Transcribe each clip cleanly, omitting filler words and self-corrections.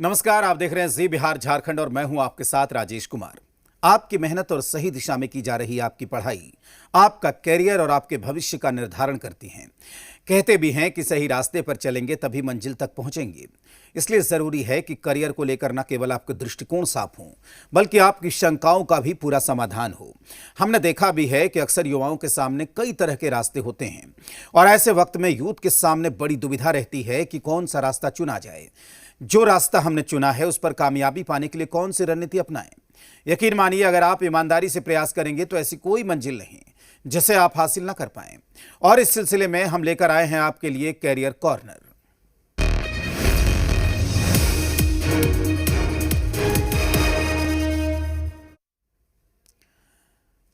नमस्कार, आप देख रहे हैं जी बिहार झारखंड और मैं हूं आपके साथ राजेश कुमार। आपकी मेहनत और सही दिशा में की जा रही आपकी पढ़ाई आपका कैरियर और आपके भविष्य का निर्धारण करती हैं। कहते भी हैं कि सही रास्ते पर चलेंगे तभी मंजिल तक पहुंचेंगे। इसलिए जरूरी है कि करियर को लेकर न केवल आपका दृष्टिकोण साफ हो, बल्कि आपकी शंकाओं का भी पूरा समाधान हो। हमने देखा भी है कि अक्सर युवाओं के सामने कई तरह के रास्ते होते हैं और ऐसे वक्त में यूथ के सामने बड़ी दुविधा रहती है कि कौन सा रास्ता चुना जाए। जो रास्ता हमने चुना है उस पर कामयाबी पाने के लिए कौन सी रणनीति अपनाएं। यकीन मानिए, अगर आप ईमानदारी से प्रयास करेंगे तो ऐसी कोई मंजिल नहीं जिसे आप हासिल ना कर पाएं। और इस सिलसिले में हम लेकर आए हैं आपके लिए कैरियर कॉर्नर।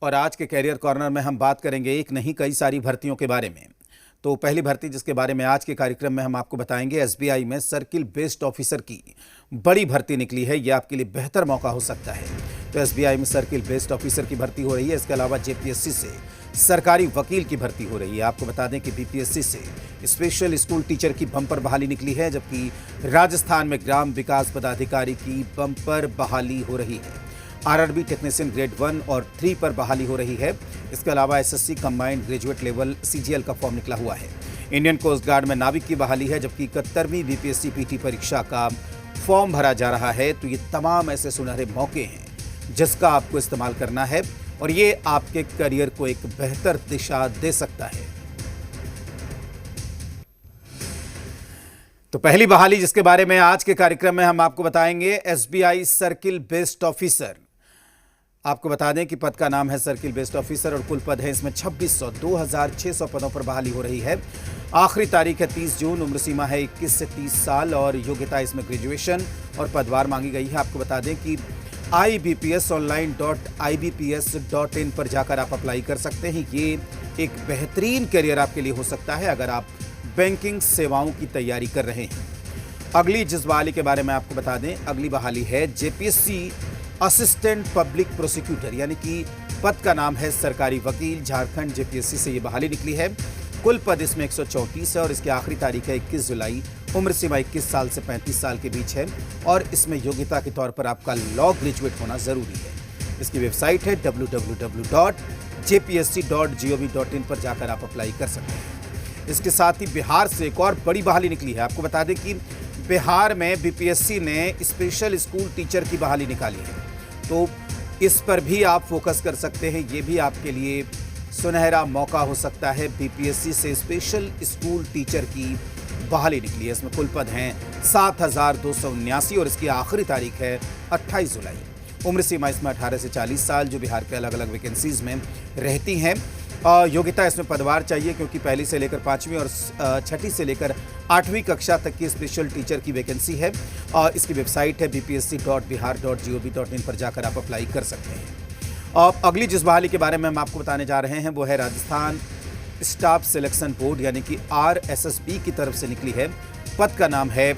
और आज के कैरियर कॉर्नर में हम बात करेंगे एक नहीं कई सारी भर्तियों के बारे में। तो पहली भर्ती जिसके बारे में आज के कार्यक्रम में हम आपको बताएंगे, एसबीआई में सर्किल बेस्ड ऑफिसर की बड़ी भर्ती निकली है। यह आपके लिए बेहतर मौका हो सकता है। तो एसबीआई में सर्किल बेस्ड ऑफिसर की भर्ती हो रही है। इसके अलावा जेपीएससी से सरकारी वकील की भर्ती हो रही है। आपको बता दें कि बीपीएससी से स्पेशल स्कूल टीचर की बम्पर बहाली निकली है, जबकि राजस्थान में ग्राम विकास पदाधिकारी की बम्पर बहाली हो रही है। आरआरबी टेक्नीशियन ग्रेड 1 और 3 पर बहाली हो रही है। इसके अलावा SSC combined graduate level CGL का फॉर्म निकला हुआ है। इंडियन कोस्ट गार्ड में नाविक की बहाली है, जबकि 71वीं बीपीएससी पीटी परीक्षा का फॉर्म भरा जा रहा है। तो ये तमाम ऐसे सुनहरे मौके हैं जिसका आपको इस्तेमाल करना है और ये आपके करियर को एक बेहतर दिशा दे सकता है। तो पहली बहाली जिसके बारे में आज के कार्यक्रम में हम आपको बताएंगे, एसबीआई सर्किल बेस्ड ऑफिसर। आपको बता दें कि पद का नाम है सर्किल बेस्ड ऑफिसर और कुल पद है इसमें 2600 पदों पर बहाली हो रही है। आखिरी तारीख है 30 जून। उम्र सीमा है 21 से 30 साल और योग्यता इसमें ग्रेजुएशन और पदवार मांगी गई है। आपको बता दें कि ibpsonline.ibps.in पर जाकर आप अप्लाई कर सकते हैं। ये एक बेहतरीन करियर आपके लिए हो सकता है अगर आप बैंकिंग सेवाओं की तैयारी कर रहे हैं। अगली जिस बहाली के बारे में आपको बता दें, अगली बहाली है जेपीएससी असिस्टेंट पब्लिक प्रोसिक्यूटर, यानी कि पद का नाम है सरकारी वकील। झारखंड जेपीएससी से ये बहाली निकली है। कुल पद इसमें 134 है और इसकी आखिरी तारीख है 21 जुलाई। उम्र सीमा 21 साल से 35 साल के बीच है और इसमें योग्यता के तौर पर आपका लॉ ग्रेजुएट होना जरूरी है। इसकी वेबसाइट है www.jpsc.gov.in पर जाकर आप अप्लाई कर सकते हैं। इसके साथ ही बिहार से एक और बड़ी बहाली निकली है। आपको बता दें कि बिहार में बीपीएससी ने स्पेशल स्कूल टीचर की बहाली निकाली है। तो इस पर भी आप फोकस कर सकते हैं। ये भी आपके लिए सुनहरा मौका हो सकता है। बीपीएससी से स्पेशल स्कूल टीचर की बहाली निकली है। इसमें कुल पद हैं 7279 और इसकी आखिरी तारीख है 28 जुलाई। उम्र सीमा इसमें 18 से 40 साल जो बिहार के अलग अलग वैकेंसीज में रहती हैं। योग्यता इसमें पदवार चाहिए क्योंकि पहली से लेकर 5वीं और 6ठी से लेकर 8वीं कक्षा तक की स्पेशल टीचर की वैकेंसी है। और इसकी वेबसाइट है bpsc.bihar.gov.in पर जाकर आप अप्लाई कर सकते हैं। और अगली जिस बहाली के बारे में हम आपको बताने जा रहे हैं वो है राजस्थान स्टाफ सिलेक्शन बोर्ड, यानी कि आरएसएसबी की तरफ से निकली है। पद का नाम है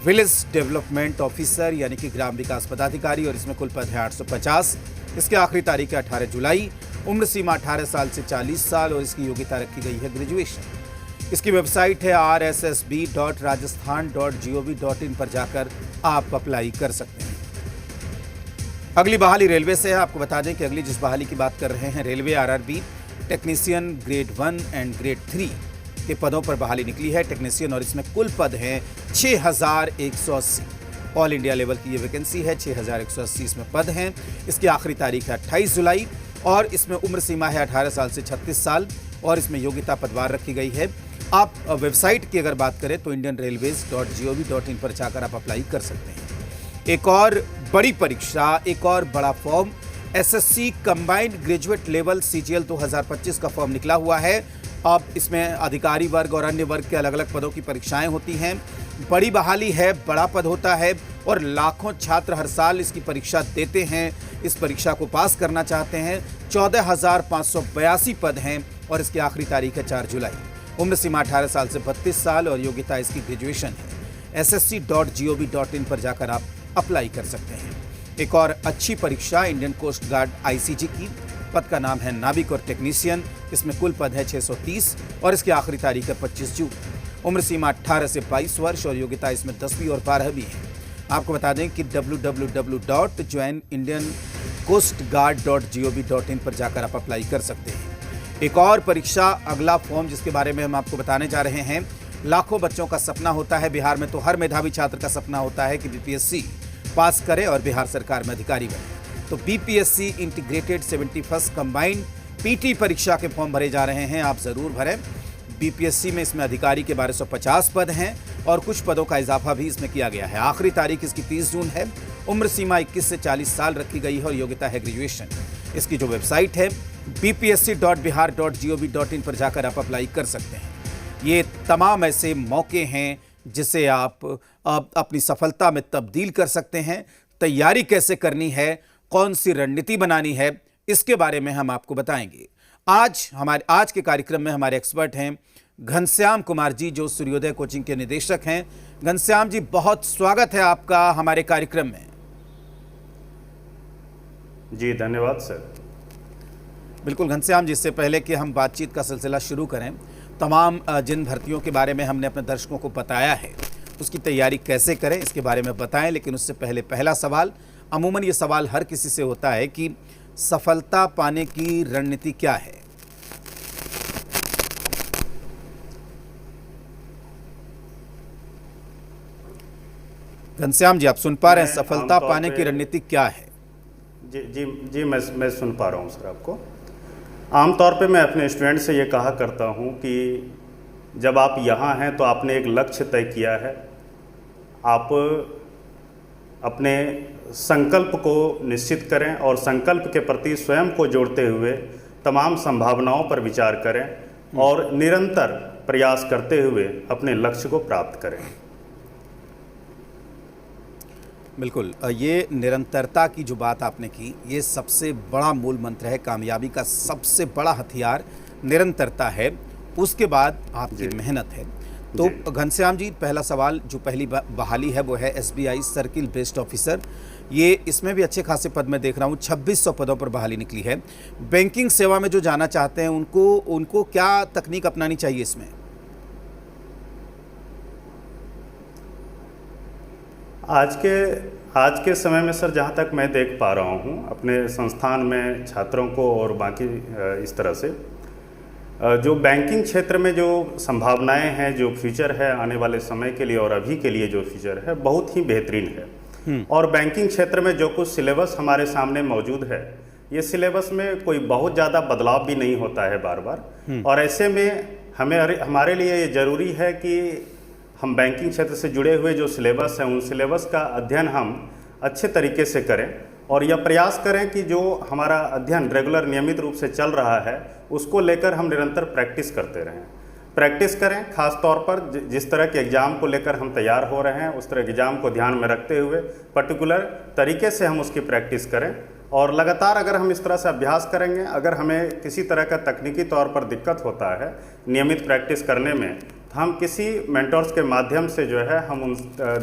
विलेज डेवलपमेंट ऑफिसर, यानी कि ग्राम विकास पदाधिकारी और इसमें कुल पद है 850। इसकी आखिरी तारीख है 18 जुलाई। उम्र सीमा 18 साल से 40 साल और इसकी योग्यता रखी गई है ग्रेजुएशन। इसकी वेबसाइट है rssb.rajasthan.gov.in पर जाकर आप अप्लाई कर सकते हैं। अगली बहाली रेलवे से है। आपको बता दें कि अगली जिस बहाली की बात कर रहे हैं, railway RRB technician grade 1 and grade 3 के पदों पर बहाली निकली है टेक्नीशियन और इसमें कुल पद हैं 6180। ऑल इंडिया लेवल की ये वैकेंसी है। 6180 इसमें पद हैं। इसकी आखिरी तारीख है 28 जुलाई और इसमें उम्र सीमा है 18 साल से 36 साल और इसमें योग्यता पदवार रखी गई है। आप वेबसाइट की अगर बात करें तो indianrailways.gov.in पर जाकर आप अप्लाई कर सकते हैं। एक और बड़ी परीक्षा, एक और बड़ा form, SSC combined graduate level CGL 2025 का फॉर्म निकला हुआ है। अब इसमें अधिकारी वर्ग और अन्य वर्ग के अलग अलग पदों की परीक्षाएं होती हैं। बड़ी बहाली है, बड़ा पद होता है और लाखों छात्र हर साल इसकी परीक्षा देते हैं। इस परीक्षा को पास करना चाहते हैं। 14,582 पद हैं और इसकी आखिरी तारीख है 4 जुलाई। उम्र सीमा 18 साल से 32 साल और योग्यता इसकी ग्रेजुएशन है। ssc.gov.in पर जाकर आप अप्लाई कर सकते हैं। एक और अच्छी परीक्षा इंडियन कोस्ट गार्ड आईसीजी की। पद का नाम है नाविक और टेक्नीशियन। इसमें कुल पद है 630 और इसकी आखिरी तारीख है 25 जून। उम्र सीमा 18 से 22 वर्ष और योग्यता इसमें 10वीं और 12वीं है। आपको बता दें कि www.joinindiancoastguard.gov.in पर जाकर आप अप्लाई कर सकते हैं। एक और परीक्षा, अगला फॉर्म जिसके बारे में हम आपको बताने जा रहे हैं, लाखों बच्चों का सपना होता है, बिहार में तो हर मेधावी छात्र का सपना होता है कि बीपीएससी पास करे और बिहार सरकार में अधिकारी बने। तो BPSC integrated 71st combined PT परीक्षा के फॉर्म भरे जा रहे हैं, आप जरूर भरें। बीपीएससी में इसमें अधिकारी के 1250 पद हैं और कुछ पदों का इजाफा भी इसमें किया गया है। आखिरी तारीख इसकी 30 जून है। उम्र सीमा 21 से 40 साल रखी गई है और योग्यता है ग्रेजुएशन। इसकी जो वेबसाइट है bpsc.bihar.gov.in पर जाकर आप अप्लाई कर सकते हैं। ये तमाम ऐसे मौके हैं जिसे आप अपनी सफलता में तब्दील कर सकते हैं। तैयारी कैसे करनी है, कौन सी रणनीति बनानी है, इसके बारे में हम आपको बताएंगे। आज के कार्यक्रम में हमारे एक्सपर्ट हैं घनश्याम कुमार जी, जो सूर्योदय कोचिंग के निदेशक हैं। घनश्याम जी, बहुत स्वागत है आपका हमारे कार्यक्रम में। जी धन्यवाद सर। बिल्कुल घनश्याम जी, इससे पहले कि हम बातचीत का सिलसिला शुरू करें, तमाम जिन भर्तियों के बारे में हमने अपने दर्शकों को बताया है, उसकी तैयारी कैसे करें इसके बारे में बताएं। लेकिन उससे पहले पहला सवाल, अमूमन ये सवाल हर किसी से होता है कि सफलता पाने की रणनीति क्या है? घनश्याम जी, आप सुन पा रहे हैं? सफलता पाने की रणनीति क्या है? जी मैं सुन पा रहा हूँ सर आपको। आमतौर पे मैं अपने स्टूडेंट से ये कहा करता हूँ कि जब आप यहाँ हैं तो आपने एक लक्ष्य तय किया है, आप अपने संकल्प को निश्चित करें और संकल्प के प्रति स्वयं को जोड़ते हुए तमाम संभावनाओं पर विचार करें और निरंतर प्रयास करते हुए अपने लक्ष्य को प्राप्त करें। बिल्कुल, ये निरंतरता की जो बात आपने की, ये सबसे बड़ा मूल मंत्र है। कामयाबी का सबसे बड़ा हथियार निरंतरता है, उसके बाद आपकी मेहनत है। तो घनश्याम जी, पहला सवाल, जो पहली बहाली है वो है एसबीआई सर्किल बेस्ड ऑफिसर। ये इसमें भी अच्छे खासे पद में देख रहा हूँ, 2600 पदों पर बहाली निकली है। बैंकिंग सेवा में जो जाना चाहते हैं उनको क्या तकनीक अपनानी चाहिए इसमें? आज के समय में सर, जहाँ तक मैं देख पा रहा हूँ अपने संस्थान में छात्रों को और बाकी इस तरह से, जो बैंकिंग क्षेत्र में जो संभावनाएं हैं, जो फ्यूचर है आने वाले समय के लिए और अभी के लिए जो फ्यूचर है, बहुत ही बेहतरीन है। और बैंकिंग क्षेत्र में जो कुछ सिलेबस हमारे सामने मौजूद है, ये सिलेबस में कोई बहुत ज़्यादा बदलाव भी नहीं होता है बार बार। और ऐसे में हमारे लिए ये ज़रूरी है कि हम बैंकिंग क्षेत्र से जुड़े हुए जो सिलेबस हैं, उन सिलेबस का अध्ययन हम अच्छे तरीके से करें और यह प्रयास करें कि जो हमारा अध्ययन रेगुलर नियमित रूप से चल रहा है, उसको लेकर हम निरंतर प्रैक्टिस करते रहें। प्रैक्टिस करें, खास तौर पर जिस तरह के एग्ज़ाम को लेकर हम तैयार हो रहे हैं, उस तरह के एग्ज़ाम को ध्यान में रखते हुए पर्टिकुलर तरीके से हम उसकी प्रैक्टिस करें। और लगातार अगर हम इस तरह से अभ्यास करेंगे, अगर हमें किसी तरह का तकनीकी तौर पर दिक्कत होता है नियमित प्रैक्टिस करने में, तो हम किसी मेंटर्स के माध्यम से जो है हम उन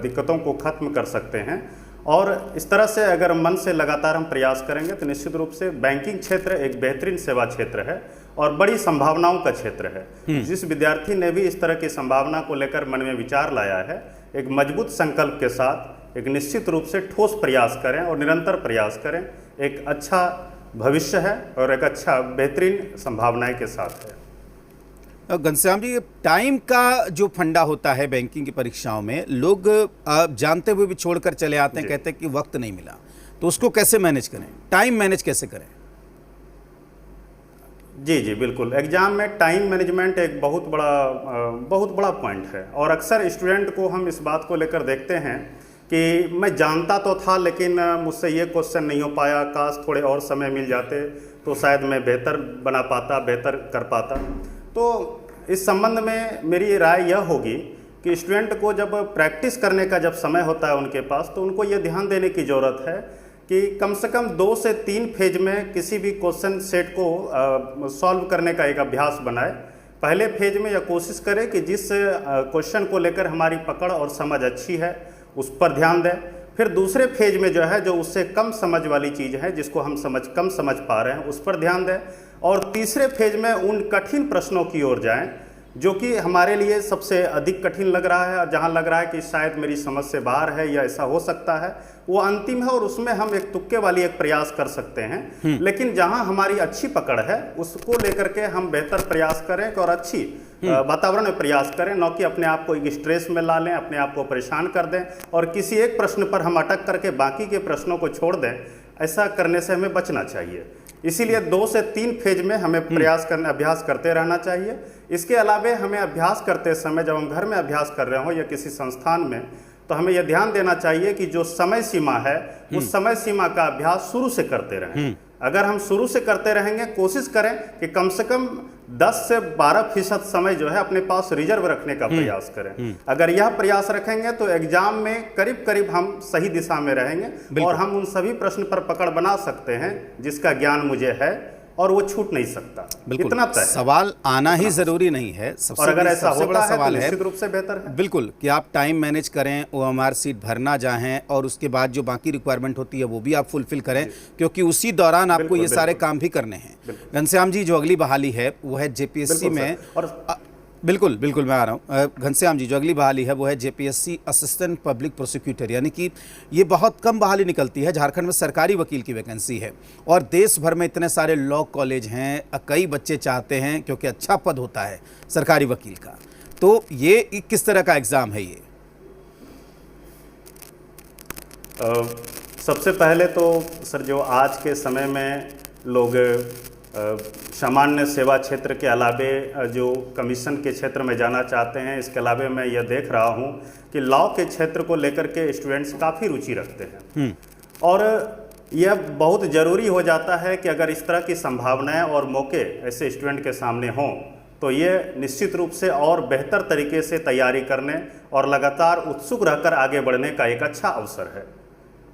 दिक्कतों को ख़त्म कर सकते हैं। और इस तरह से अगर मन से लगातार हम प्रयास करेंगे तो निश्चित रूप से बैंकिंग क्षेत्र एक बेहतरीन सेवा क्षेत्र है और बड़ी संभावनाओं का क्षेत्र है। जिस विद्यार्थी ने भी इस तरह की संभावना को लेकर मन में विचार लाया है, एक मजबूत संकल्प के साथ एक निश्चित रूप से ठोस प्रयास करें और निरंतर प्रयास करें, एक अच्छा भविष्य है और एक अच्छा बेहतरीन संभावनाएं के साथ है। घनश्याम जी, टाइम का जो फंडा होता है बैंकिंग की परीक्षाओं में, लोग जानते हुए भी छोड़कर चले आते हैं, कहते हैं कि वक्त नहीं मिला, तो उसको कैसे मैनेज करें? टाइम मैनेज कैसे करें? जी बिल्कुल, एग्ज़ाम में टाइम मैनेजमेंट एक बहुत बड़ा पॉइंट है। और अक्सर स्टूडेंट को हम इस बात को लेकर देखते हैं कि मैं जानता तो था लेकिन मुझसे ये क्वेश्चन नहीं हो पाया, काश थोड़े और समय मिल जाते तो शायद मैं बेहतर बना पाता, बेहतर कर पाता। तो इस संबंध में मेरी राय यह होगी कि स्टूडेंट को जब प्रैक्टिस करने का जब समय होता है उनके पास, तो उनको ये ध्यान देने की ज़रूरत है कि कम से कम 2 से 3 फेज में किसी भी क्वेश्चन सेट को सॉल्व करने का एक अभ्यास बनाए। पहले फेज में यह कोशिश करें कि जिस क्वेश्चन को लेकर हमारी पकड़ और समझ अच्छी है उस पर ध्यान दें। फिर दूसरे फेज में जो है, जो उससे कम समझ वाली चीज़ है, जिसको हम कम समझ पा रहे हैं, उस पर ध्यान दें। और तीसरे फेज में उन कठिन प्रश्नों की ओर जाएं जो कि हमारे लिए सबसे अधिक कठिन लग रहा है, और जहाँ लग रहा है कि शायद मेरी समझ से बाहर है या ऐसा हो सकता है, वो अंतिम है और उसमें हम एक तुक्के वाली एक प्रयास कर सकते हैं। लेकिन जहाँ हमारी अच्छी पकड़ है उसको लेकर के हम बेहतर प्रयास करें और अच्छी वातावरण में प्रयास करें, न कि अपने आप को एक स्ट्रेस में ला लें, अपने आप को परेशान कर दें और किसी एक प्रश्न पर हम अटक करके बाकी के प्रश्नों को छोड़ दें। ऐसा करने से हमें बचना चाहिए। इसीलिए 2 से 3 फेज में हमें अभ्यास करते रहना चाहिए। इसके अलावे हमें अभ्यास करते समय, जब हम घर में अभ्यास कर रहे हों या किसी संस्थान में, तो हमें यह ध्यान देना चाहिए कि जो समय सीमा है उस समय सीमा का अभ्यास शुरू से करते रहें। अगर हम शुरू से करते रहेंगे, कोशिश करें कि कम से कम 10 से 12% समय जो है अपने पास रिजर्व रखने का प्रयास करें। अगर यह प्रयास रखेंगे तो एग्जाम में करीब करीब हम सही दिशा में रहेंगे और हम उन सभी प्रश्न पर पकड़ बना सकते हैं जिसका ज्ञान मुझे है और वो छूट नहीं सकता। इतना तय सवाल आना ही जरूरी नहीं है। और अगर ऐसा सबसे बड़ा होता है सवाल तो है निश्चित रूप से बेहतर है। बिल्कुल कि आप टाइम मैनेज करें, OMR सीट भरना चाहें और उसके बाद जो बाकी रिक्वायरमेंट होती है वो भी आप फुलफिल करें, क्योंकि उसी दौरान आपको ये सारे काम भी करने हैं। घनश्याम जी, जो अगली बहाली है वो है JPSC में, और बिल्कुल बिल्कुल मैं आ रहा हूँ। घनश्याम जी, जो अगली बहाली है वो है JPSC असिस्टेंट पब्लिक प्रोसिक्यूटर, यानी कि ये बहुत कम बहाली निकलती है। झारखंड में सरकारी वकील की वैकेंसी है और देश भर में इतने सारे लॉ कॉलेज हैं, कई बच्चे चाहते हैं क्योंकि अच्छा पद होता है सरकारी वकील का। तो ये किस तरह का एग्ज़ाम है ये? सबसे पहले तो सर, जो आज के समय में लोग सामान्य सेवा क्षेत्र के अलावे जो कमीशन के क्षेत्र में जाना चाहते हैं, इसके अलावे मैं यह देख रहा हूं कि लॉ के क्षेत्र को लेकर के स्टूडेंट्स काफ़ी रुचि रखते हैं। और यह बहुत ज़रूरी हो जाता है कि अगर इस तरह की संभावनाएं और मौके ऐसे स्टूडेंट के सामने हों तो ये निश्चित रूप से और बेहतर तरीके से तैयारी करने और लगातार उत्सुक रहकर आगे बढ़ने का एक अच्छा अवसर है।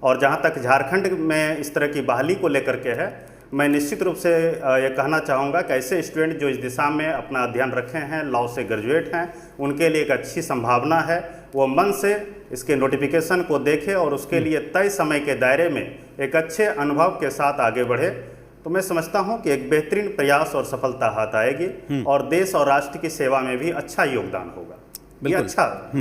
और जहाँ तक झारखंड में इस तरह की बहाली को लेकर के है, मैं निश्चित रूप से ये कहना चाहूँगा कि ऐसे स्टूडेंट जो इस दिशा में अपना अध्ययन रखे हैं, लॉ से ग्रेजुएट हैं, उनके लिए एक अच्छी संभावना है। वो मन से इसके नोटिफिकेशन को देखें और उसके लिए तय समय के दायरे में एक अच्छे अनुभव के साथ आगे बढ़े, तो मैं समझता हूँ कि एक बेहतरीन प्रयास और सफलता हाथ आएगी और देश और राष्ट्र की सेवा में भी अच्छा योगदान होगा। बिल्कुल अच्छा।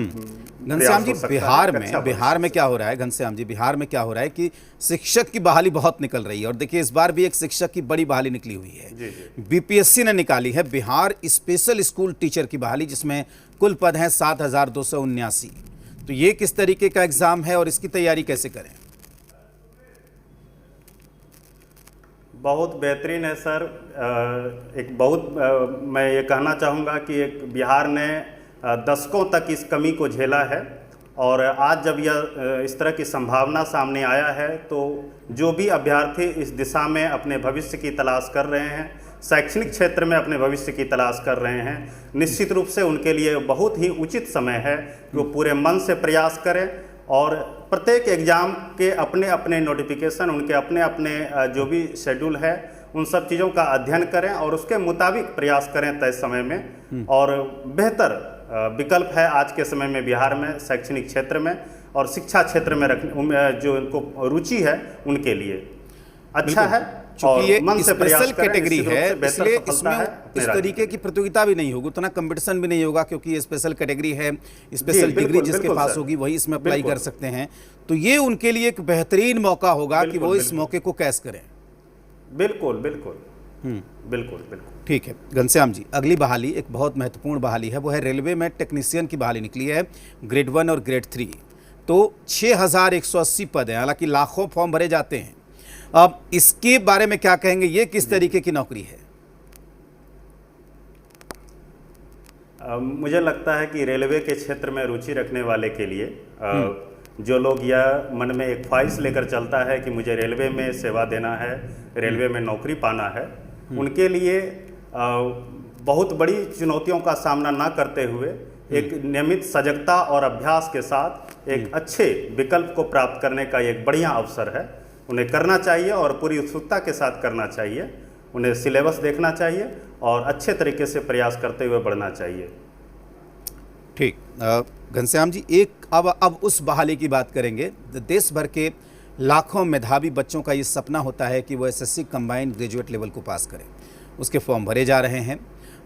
घनश्याम जी, बिहार में क्या हो रहा है? घनश्याम जी, बिहार में क्या हो रहा है कि शिक्षक की बहाली बहुत निकल रही है, और देखिए इस बार भी एक शिक्षक की बड़ी बहाली निकली हुई है। BPSC ने निकाली है बिहार स्पेशल स्कूल टीचर की बहाली, जिसमें कुल पद हैं 7,279। तो ये किस तरीके का एग्जाम है और इसकी तैयारी कैसे करें? बहुत बेहतरीन है सर। मैं ये कहना चाहूँगा कि एक बिहार ने दशकों तक इस कमी को झेला है, और आज जब यह इस तरह की संभावना सामने आया है तो जो भी अभ्यर्थी इस दिशा में अपने भविष्य की तलाश कर रहे हैं, शैक्षणिक क्षेत्र में अपने भविष्य की तलाश कर रहे हैं, निश्चित रूप से उनके लिए बहुत ही उचित समय है कि वो पूरे मन से प्रयास करें और प्रत्येक एग्ज़ाम के अपने अपने नोटिफिकेशन, उनके अपने अपने जो भी शेड्यूल है, उन सब चीज़ों का अध्ययन करें और उसके मुताबिक प्रयास करें तय समय में। और बेहतर विकल्प है आज के समय में बिहार में शैक्षणिक क्षेत्र में और शिक्षा क्षेत्र में जो इनको रुचि है उनके लिए अच्छा है। चूंकि ये स्पेशल कैटेगरी है, इसलिए इसमें इस तरीके की प्रतियोगिता भी नहीं होगी, उतना कंपटीशन भी नहीं होगा, क्योंकि ये स्पेशल कैटेगरी है। स्पेशल डिग्री जिसके पास होगी वही इसमें अप्लाई कर सकते हैं। तो ये उनके लिए एक बेहतरीन मौका होगा कि वो इस मौके को कैश करें। बिल्कुल बिल्कुल बिल्कुल बिल्कुल। ठीक है घनश्याम जी, अगली बहाली एक बहुत महत्वपूर्ण बहाली है, वो है रेलवे में टेक्नीशियन की बहाली निकली है, ग्रेड 1 और ग्रेड 3। तो 6,180 पद हैं, हालांकि लाखों फॉर्म भरे जाते हैं। अब इसके बारे में क्या कहेंगे, ये किस तरीके की नौकरी है? मुझे लगता है कि रेलवे के क्षेत्र में रुचि रखने वाले के लिए जो लोग यह मन में एक ख्वाहिश लेकर चलता है कि मुझे रेलवे में सेवा देना है, रेलवे में नौकरी पाना है, उनके लिए बहुत बड़ी चुनौतियों का सामना ना करते हुए एक नियमित सजगता और अभ्यास के साथ एक अच्छे विकल्प को प्राप्त करने का एक बढ़िया अवसर है। उन्हें करना चाहिए और पूरी उत्सुकता के साथ करना चाहिए। उन्हें सिलेबस देखना चाहिए और अच्छे तरीके से प्रयास करते हुए बढ़ना चाहिए। ठीक, घनश्याम जी, एक अब उस बहाली की बात करेंगे। देश भर के लाखों मेधावी बच्चों का ये सपना होता है कि वो SSC कंबाइंड ग्रेजुएट लेवल को पास करें। उसके फॉर्म भरे जा रहे हैं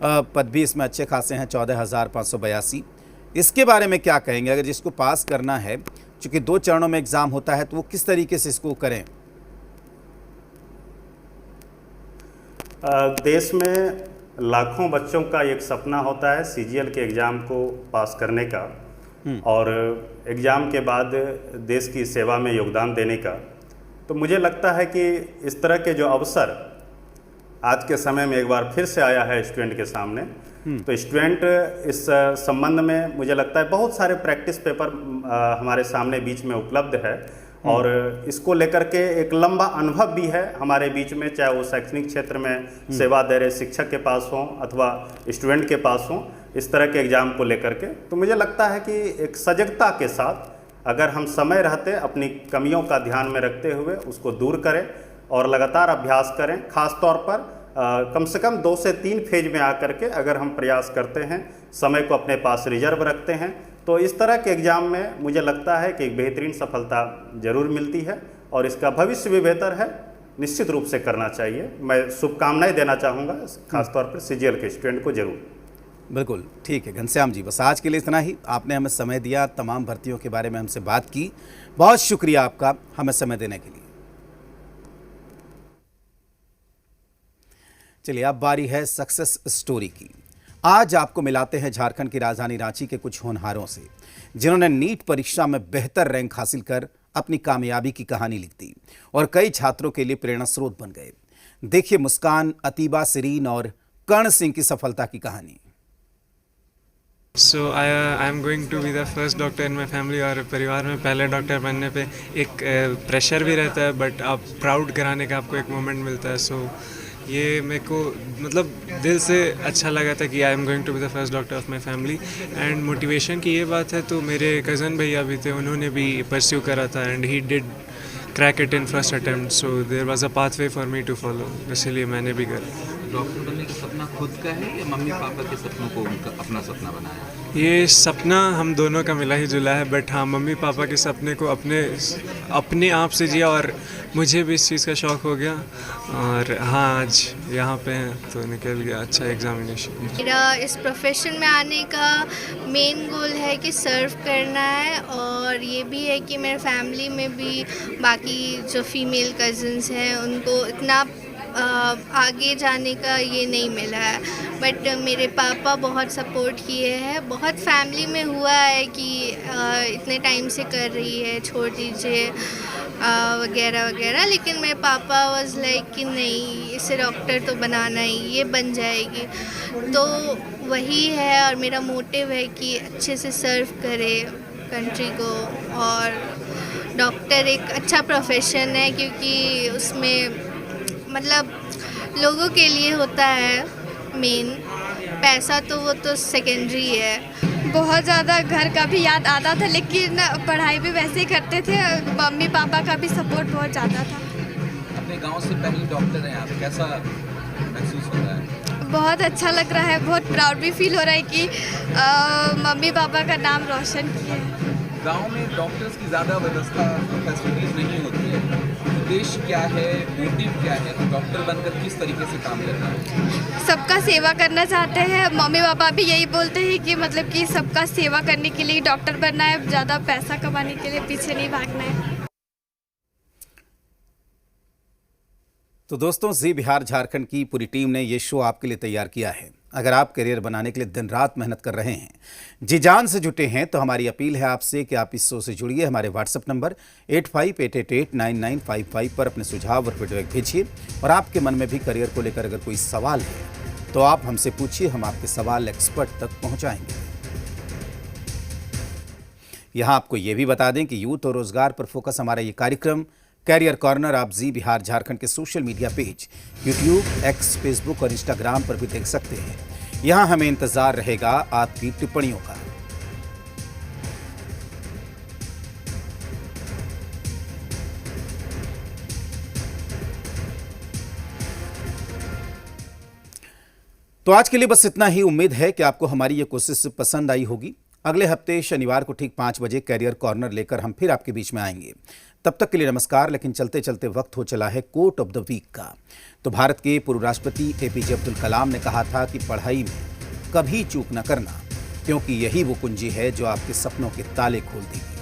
पद भी इसमें अच्छे खासे हैं, 14,582। इसके बारे में क्या कहेंगे? अगर जिसको पास करना है, चूँकि 2 चरणों में एग्ज़ाम होता है, तो वो किस तरीके से इसको करें? देश में लाखों बच्चों का एक सपना होता है सीजीएल के एग्ज़ाम को पास करने का और एग्ज़ाम के बाद देश की सेवा में योगदान देने का। तो मुझे लगता है कि इस तरह के जो अवसर आज के समय में एक बार फिर से आया है स्टूडेंट के सामने, तो स्टूडेंट इस संबंध में मुझे लगता है बहुत सारे प्रैक्टिस पेपर हमारे सामने बीच में उपलब्ध है और इसको लेकर के एक लंबा अनुभव भी है हमारे बीच में, चाहे वो शैक्षणिक क्षेत्र में सेवा दे रहे शिक्षक के पास हों अथवा स्टूडेंट के पास हों, इस तरह के एग्ज़ाम को लेकर के। तो मुझे लगता है कि एक सजगता के साथ अगर हम समय रहते अपनी कमियों का ध्यान में रखते हुए उसको दूर करें और लगातार अभ्यास करें, खास तौर पर कम से कम 2 से 3 फेज में आकर के अगर हम प्रयास करते हैं, समय को अपने पास रिजर्व रखते हैं, तो इस तरह के एग्ज़ाम में मुझे लगता है कि एक बेहतरीन सफलता जरूर मिलती है और इसका भविष्य भी बेहतर है। निश्चित रूप से करना चाहिए। मैं शुभकामनाएं देना चाहूँगा खासतौर पर सीजीएल के स्टूडेंट को जरूर। बिल्कुल ठीक है घनश्याम जी, बस आज के लिए इतना ही। आपने हमें समय दिया, तमाम भर्तियों के बारे में हमसे बात की, बहुत शुक्रिया आपका हमें समय देने के लिए। चलिए अब बारी है सक्सेस स्टोरी की। आज आपको मिलाते हैं झारखंड की राजधानी रांची के कुछ होनहारों से, जिन्होंने नीट परीक्षा में बेहतर रैंक हासिल कर अपनी कामयाबी की कहानी लिख दी और कई छात्रों के लिए प्रेरणा स्रोत बन गए। देखिए मुस्कान, अतीबा, सिरीन और कर्ण सिंह की सफलता की कहानी। So I am going to be the first doctor in my family और परिवार में पहले डॉक्टर बनने पे एक प्रेशर भी रहता है, बट आप प्राउड कराने का आपको एक मोमेंट मिलता है। सो ये मेरे को मतलब दिल से अच्छा लगा था कि I am going to be the first doctor of my family. And motivation की ये बात है तो मेरे कज़न भैया भी थे, उन्होंने भी परस्यू करा था and he did crack it in first attempt. So there was a pathway for me to follow, इसीलिए मैंने भी करा। डॉक्टर बनने का सपना खुद का है या मम्मी पापा के सपनों को उनका अपना सपना बनाया? ये सपना हम दोनों का मिला ही जुला है, बट हाँ मम्मी पापा के सपने को अपने आप से जिया और मुझे भी इस चीज़ का शौक़ हो गया और हाँ आज यहाँ पे हैं तो निकल गया अच्छा एग्जामिनेशन। मेरा इस प्रोफेशन में आने का मेन गोल है कि सर्व करना है और ये भी है कि मेरे फैमिली में भी बाकी जो फीमेल कज़न्स हैं उनको इतना आगे जाने का ये नहीं मिला है, बट मेरे पापा बहुत सपोर्ट किए हैं। बहुत फैमिली में हुआ है कि इतने टाइम से कर रही है, छोड़ दीजिए वगैरह वगैरह, लेकिन मेरे पापा वाज लाइक कि नहीं इसे डॉक्टर तो बनाना ही, ये बन जाएगी। तो वही है और मेरा मोटिव है कि अच्छे से सर्व करे कंट्री को। और डॉक्टर एक अच्छा प्रोफेशन है क्योंकि उसमें मतलब लोगों के लिए होता है मेन, पैसा तो वो तो सेकेंडरी है। बहुत ज़्यादा घर का भी याद आता था, लेकिन पढ़ाई भी वैसे ही करते थे। मम्मी पापा का भी सपोर्ट बहुत ज़्यादा था। अपने गांव से पहले डॉक्टर हैं आप, कैसा महसूस हो रहा है? बहुत अच्छा लग रहा है, बहुत प्राउड भी फील हो रहा है कि मम्मी पापा का नाम रोशन किया है। गांव में डॉक्टर्स की ज़्यादा व्यवस्था फैसिलिटीज़ नहीं होती है, उद्देश्य क्या है, मोटिव क्या है, तो डॉक्टर बनकर किस तरीके से काम करना है? सबका सेवा करना चाहते हैं। मम्मी पापा भी यही बोलते हैं कि मतलब कि सबका सेवा करने के लिए डॉक्टर बनना है, ज़्यादा पैसा कमाने के लिए पीछे नहीं भागना है। तो दोस्तों जी बिहार झारखंड की पूरी टीम ने ये शो आपके लिए तैयार किया है। अगर आप करियर बनाने के लिए दिन रात मेहनत कर रहे हैं, जी जान से जुटे हैं, तो हमारी अपील है आपसे कि आप इस शो से जुड़िए। हमारे व्हाट्सएप नंबर 8588899955 पर अपने सुझाव और फीडबैक भेजिए। और आपके मन में भी करियर को लेकर अगर कोई सवाल है तो आप हमसे पूछिए, हम आपके सवाल एक्सपर्ट तक पहुंचाएंगे। यहाँ आपको ये भी बता दें कि यूथ और रोजगार पर फोकस हमारा ये कार्यक्रम कैरियर कॉर्नर आप जी बिहार झारखंड के social media page YouTube, x, Facebook और इंस्टाग्राम पर भी देख सकते हैं। यहाँ हमें इंतजार रहेगा आपकी टिप्पणियों का। तो आज के लिए बस इतना ही। उम्मीद है कि आपको हमारी ये कोशिश पसंद आई होगी। अगले हफ्ते शनिवार को ठीक 5 बजे कैरियर कॉर्नर लेकर हम फिर आपके बीच में आएंगे। तब तक के लिए नमस्कार। लेकिन चलते चलते वक्त हो चला है कोट ऑफ द वीक का। तो भारत के पूर्व राष्ट्रपति एपीजे अब्दुल कलाम ने कहा था कि पढ़ाई में कभी चूक न करना, क्योंकि यही वो कुंजी है जो आपके सपनों के ताले खोल देगी।